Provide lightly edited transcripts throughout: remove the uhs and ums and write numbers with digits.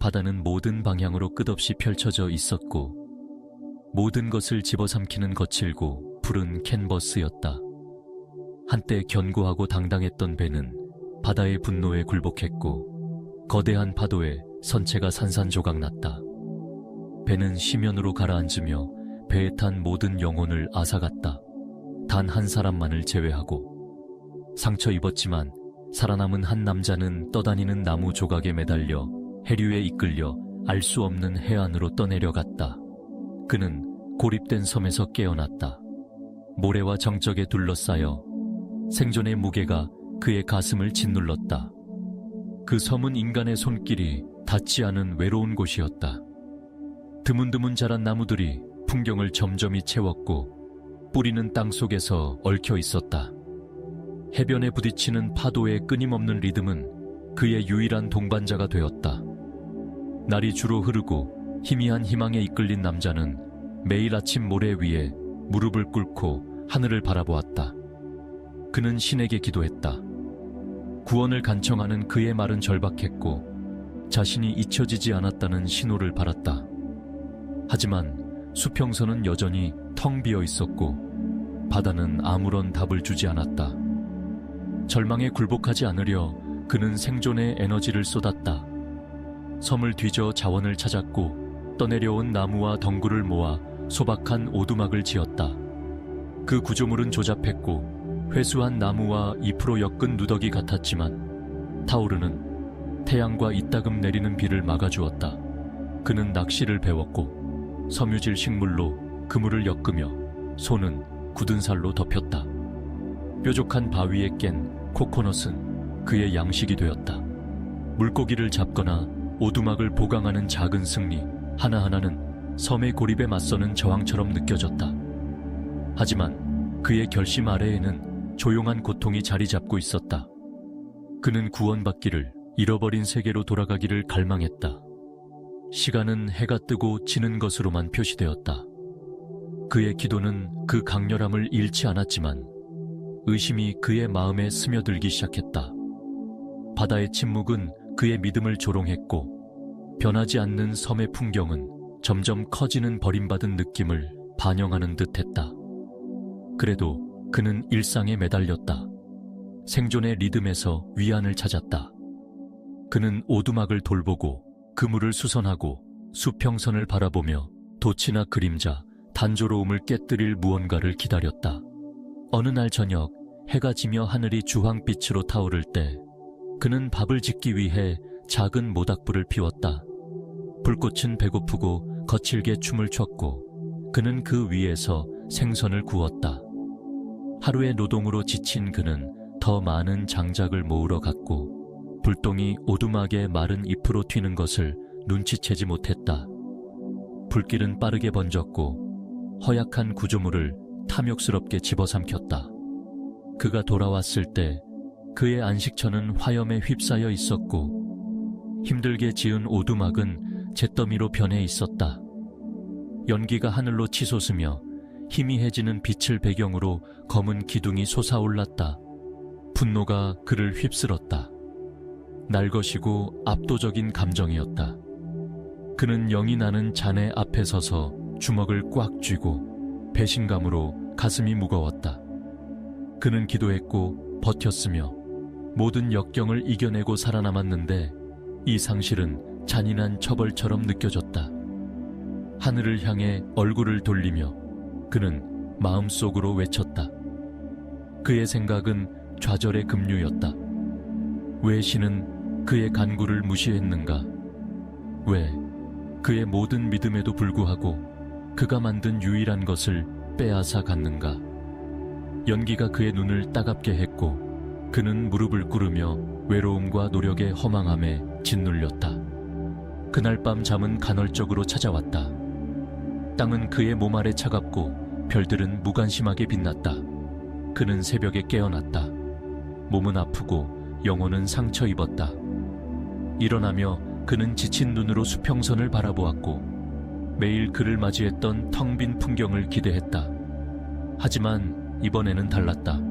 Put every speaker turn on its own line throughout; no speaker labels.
바다는 모든 방향으로 끝없이 펼쳐져 있었고 모든 것을 집어삼키는 거칠고 푸른 캔버스였다. 한때 견고하고 당당했던 배는 바다의 분노에 굴복했고 거대한 파도에 선체가 산산조각났다. 배는 심연으로 가라앉으며 배에 탄 모든 영혼을 앗아갔다. 단 한 사람만을 제외하고. 상처 입었지만 살아남은 한 남자는 떠다니는 나무 조각에 매달려 해류에 이끌려 알 수 없는 해안으로 떠내려갔다. 그는 고립된 섬에서 깨어났다. 모래와 정적에 둘러싸여 생존의 무게가 그의 가슴을 짓눌렀다. 그 섬은 인간의 손길이 닿지 않은 외로운 곳이었다. 드문드문 자란 나무들이 풍경을 점점이 채웠고 뿌리는 땅 속에서 얽혀 있었다. 해변에 부딪히는 파도의 끊임없는 리듬은 그의 유일한 동반자가 되었다. 날이 주로 흐르고 희미한 희망에 이끌린 남자는 매일 아침 모래 위에 무릎을 꿇고 하늘을 바라보았다. 그는 신에게 기도했다. 구원을 간청하는 그의 말은 절박했고 자신이 잊혀지지 않았다는 신호를 바랐다. 하지만 수평선은 여전히 텅 비어 있었고 바다는 아무런 답을 주지 않았다. 절망에 굴복하지 않으려 그는 생존의 에너지를 쏟았다. 섬을 뒤져 자원을 찾았고 떠내려온 나무와 덩굴을 모아 소박한 오두막을 지었다. 그 구조물은 조잡했고 회수한 나무와 잎으로 엮은 누더기 같았지만 타오르는 태양과 이따금 내리는 비를 막아주었다. 그는 낚시를 배웠고 섬유질 식물로 그물을 엮으며 손은 굳은 살로 덮였다. 뾰족한 바위에 깬 코코넛은 그의 양식이 되었다. 물고기를 잡거나 오두막을 보강하는 작은 승리 하나하나는 섬의 고립에 맞서는 저항처럼 느껴졌다. 하지만 그의 결심 아래에는 조용한 고통이 자리 잡고 있었다. 그는 구원받기를, 잃어버린 세계로 돌아가기를 갈망했다. 시간은 해가 뜨고 지는 것으로만 표시되었다. 그의 기도는 그 강렬함을 잃지 않았지만 의심이 그의 마음에 스며들기 시작했다. 바다의 침묵은 그의 믿음을 조롱했고 변하지 않는 섬의 풍경은 점점 커지는 버림받은 느낌을 반영하는 듯했다. 그래도 그는 일상에 매달렸다. 생존의 리듬에서 위안을 찾았다. 그는 오두막을 돌보고 그물을 수선하고 수평선을 바라보며 돛이나 그림자, 단조로움을 깨뜨릴 무언가를 기다렸다. 어느 날 저녁 해가 지며 하늘이 주황빛으로 타오를 때 그는 밥을 짓기 위해 작은 모닥불을 피웠다. 불꽃은 배고프고 거칠게 춤을 췄고 그는 그 위에서 생선을 구웠다. 하루의 노동으로 지친 그는 더 많은 장작을 모으러 갔고 불똥이 오두막의 마른 잎으로 튀는 것을 눈치채지 못했다. 불길은 빠르게 번졌고 허약한 구조물을 탐욕스럽게 집어삼켰다. 그가 돌아왔을 때 그의 안식처는 화염에 휩싸여 있었고 힘들게 지은 오두막은 잿더미로 변해 있었다. 연기가 하늘로 치솟으며 희미해지는 빛을 배경으로 검은 기둥이 솟아올랐다. 분노가 그를 휩쓸었다. 날것이고 압도적인 감정이었다. 그는 영이 나는 잔해 앞에 서서 주먹을 꽉 쥐고 배신감으로 가슴이 무거웠다. 그는 기도했고 버텼으며 모든 역경을 이겨내고 살아남았는데 이 상실은 잔인한 처벌처럼 느껴졌다. 하늘을 향해 얼굴을 돌리며 그는 마음속으로 외쳤다. 그의 생각은 좌절의 급류였다. 왜 신은 그의 간구를 무시했는가? 왜 그의 모든 믿음에도 불구하고 그가 만든 유일한 것을 빼앗아 갔는가? 연기가 그의 눈을 따갑게 했고 그는 무릎을 꿇으며 외로움과 노력의 허망함에 짓눌렸다. 그날 밤 잠은 간헐적으로 찾아왔다. 땅은 그의 몸 아래 차갑고 별들은 무관심하게 빛났다. 그는 새벽에 깨어났다. 몸은 아프고 영혼은 상처 입었다. 일어나며 그는 지친 눈으로 수평선을 바라보았고 매일 그를 맞이했던 텅 빈 풍경을 기대했다. 하지만 이번에는 달랐다.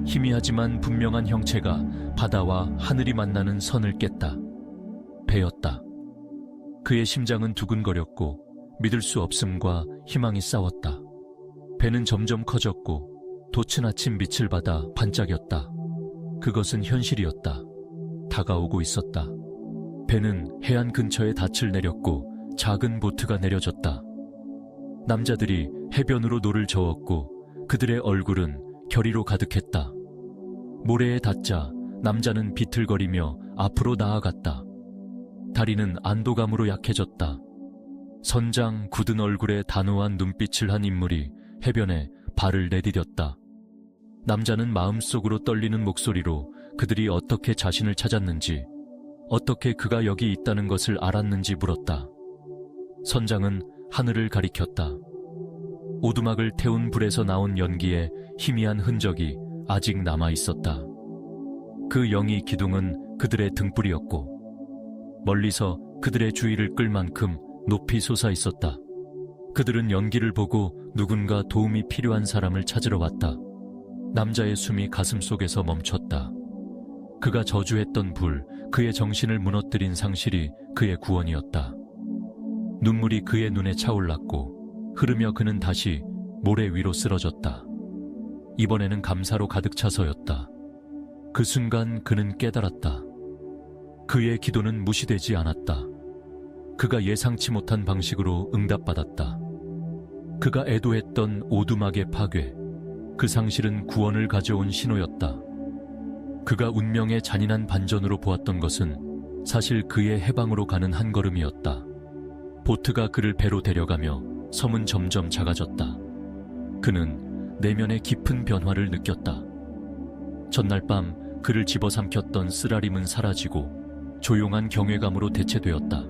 희미하지만 분명한 형체가 바다와 하늘이 만나는 선을 깼다. 배였다. 그의 심장은 두근거렸고 믿을 수 없음과 희망이 싸웠다. 배는 점점 커졌고 돛은 아침 빛을 받아 반짝였다. 그것은 현실이었다. 다가오고 있었다. 배는 해안 근처에 닻을 내렸고 작은 보트가 내려졌다. 남자들이 해변으로 노를 저었고 그들의 얼굴은 결의로 가득했다. 모래에 닿자 남자는 비틀거리며 앞으로 나아갔다. 다리는 안도감으로 약해졌다. 선장 굳은 얼굴에 단호한 눈빛을 한 인물이 해변에 발을 내디뎠다. 남자는 마음속으로 떨리는 목소리로 그들이 어떻게 자신을 찾았는지, 어떻게 그가 여기 있다는 것을 알았는지 물었다. 선장은 하늘을 가리켰다. 오두막을 태운 불에서 나온 연기에 희미한 흔적이 아직 남아 있었다. 그 영이 기둥은 그들의 등불이었고 멀리서 그들의 주의를 끌 만큼 높이 솟아 있었다. 그들은 연기를 보고 누군가 도움이 필요한 사람을 찾으러 왔다. 남자의 숨이 가슴속에서 멈췄다. 그가 저주했던 불, 그의 정신을 무너뜨린 상실이 그의 구원이었다. 눈물이 그의 눈에 차올랐고 흐르며 그는 다시 모래 위로 쓰러졌다. 이번에는 감사로 가득 차서였다. 그 순간 그는 깨달았다. 그의 기도는 무시되지 않았다. 그가 예상치 못한 방식으로 응답받았다. 그가 애도했던 오두막의 파괴, 그 상실은 구원을 가져온 신호였다. 그가 운명의 잔인한 반전으로 보았던 것은 사실 그의 해방으로 가는 한 걸음이었다. 보트가 그를 배로 데려가며 섬은 점점 작아졌다. 그는 내면의 깊은 변화를 느꼈다. 전날 밤 그를 집어삼켰던 쓰라림은 사라지고 조용한 경외감으로 대체되었다.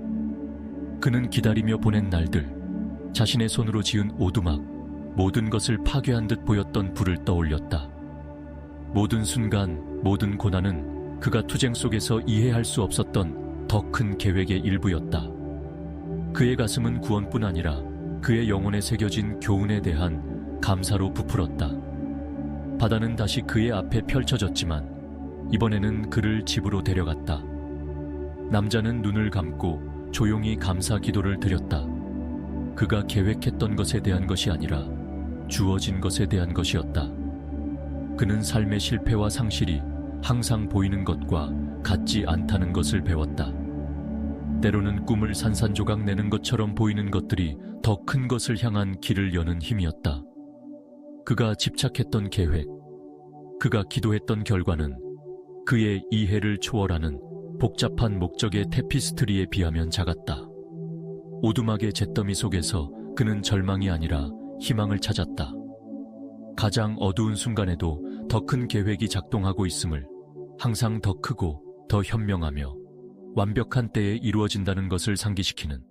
그는 기다리며 보낸 날들, 자신의 손으로 지은 오두막, 모든 것을 파괴한 듯 보였던 불을 떠올렸다. 모든 순간, 모든 고난은 그가 투쟁 속에서 이해할 수 없었던 더 큰 계획의 일부였다. 그의 가슴은 구원뿐 아니라 그의 영혼에 새겨진 교훈에 대한 감사로 부풀었다. 바다는 다시 그의 앞에 펼쳐졌지만 이번에는 그를 집으로 데려갔다. 남자는 눈을 감고 조용히 감사 기도를 드렸다. 그가 계획했던 것에 대한 것이 아니라 주어진 것에 대한 것이었다. 그는 삶의 실패와 상실이 항상 보이는 것과 같지 않다는 것을 배웠다. 때로는 꿈을 산산조각 내는 것처럼 보이는 것들이 더 큰 것을 향한 길을 여는 힘이었다. 그가 집착했던 계획, 그가 기도했던 결과는 그의 이해를 초월하는 복잡한 목적의 테피스트리에 비하면 작았다. 오두막의 잿더미 속에서 그는 절망이 아니라 희망을 찾았다. 가장 어두운 순간에도 더 큰 계획이 작동하고 있음을, 항상 더 크고 더 현명하며 완벽한 때에 이루어진다는 것을 상기시키는